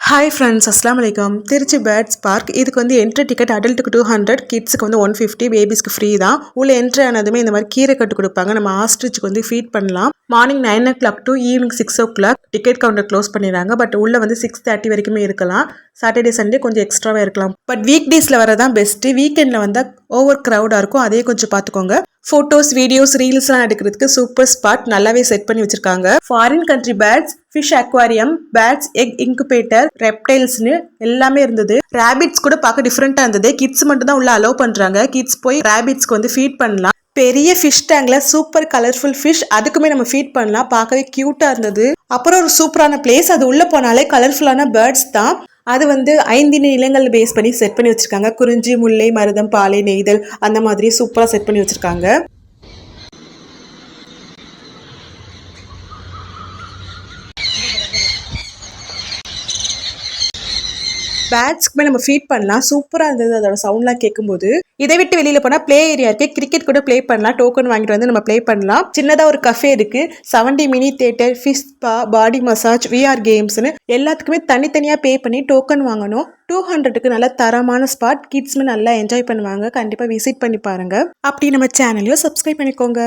Hi friends, அஸ்லாம் வலைக்கம். Trichy birds park. இதுக்கு வந்து என்ட்ரி டிக்கெட் அடல்ட்டுக்கு 200, கிட்ஸுக்கு வந்து 150, பேபிஸ்க்கு ஃப்ரீ தான். உள்ள என்ட்ரி ஆனதுமே இந்த மாதிரி கீரை கட்டு கொடுப்பாங்க. நம்ம ஆஸ்ட்ரிச்சுக்கு வந்து ஃபீட் பண்ணலாம். Morning 9 o'clock to evening 6 o'clock ticket counter close பண்ணிடுறாங்க. பட் உள்ள வந்து 6:30 வரைக்குமே இருக்கலாம். சாட்டர்டே சண்டே கொஞ்சம் எக்ஸ்ட்ராவாக இருக்கலாம். பட் வீக் டேஸில் வரதான் பெஸ்ட்டு. வீக்கெண்டில் வந்தால் ஓவர் க்ரௌடாக இருக்கும். அதே கொஞ்சம் பார்த்துக்கோங்க. ஃபோட்டோஸ், வீடியோஸ், ரீல்ஸ்லாம் எடுக்கிறதுக்கு சூப்பர் ஸ்பாட் நல்லாவே செட் பண்ணி வச்சிருக்காங்க. Foreign country birds, fish aquarium, birds egg incubator, ரெப்டைல்ஸ்னு எல்லாமே இருந்தது. ரேபிட்ஸ் கூட பார்க்க டிஃப்ரெண்டா இருந்தது. கிட்ஸ் மட்டும் தான் உள்ள அலோவ் பண்றாங்க. கிட்ஸ் போய் ரேபிட்ஸ்க்கு வந்து ஃபீட் பண்ணலாம். பெரிய ஃபிஷ் டேங்க்ல சூப்பர் கலர்ஃபுல் ஃபிஷ், அதுக்குமே நம்ம ஃபீட் பண்ணலாம். பார்க்கவே கியூட்டா இருந்தது. அப்புறம் ஒரு சூப்பரான பிளேஸ், அது உள்ள போனாலே கலர்ஃபுல்லான பேர்ட்ஸ் தான். அது வந்து 5 நிலங்கள் பேஸ் பண்ணி செட் பண்ணி வச்சிருக்காங்க. குறிஞ்சி, முல்லை, மருதம், பாலை, நெய்தல் அந்த மாதிரி சூப்பரா செட் பண்ணி வச்சிருக்காங்க. பேட்ஸ்க்குமே நம்ம ஃபீட் பண்ணலாம். சூப்பராக இருந்தது அதோட சவுண்ட்லாம் கேட்கும்போது. இதை விட்டு வெளியில் போனால் ப்ளே ஏரியா இருக்குது. கிரிக்கெட் கூட ப்ளே பண்ணலாம். டோக்கன் வாங்கிட்டு வந்து நம்ம ப்ளே பண்ணலாம். சின்னதாக ஒரு கஃபே இருக்குது. 70 mini theatre, fish spa, body massage, VR கேம்ஸ்னு எல்லாத்துக்குமே தனித்தனியாக பே பண்ணி டோக்கன் வாங்கணும். 200க்கு நல்ல தரமான ஸ்பாட். கிட்ஸுமே நல்லா என்ஜாய் பண்ணுவாங்க. கண்டிப்பாக விசிட் பண்ணி பாருங்கள். அப்படி நம்ம சேனலையும் சப்ஸ்கிரைப் பண்ணிக்கோங்க.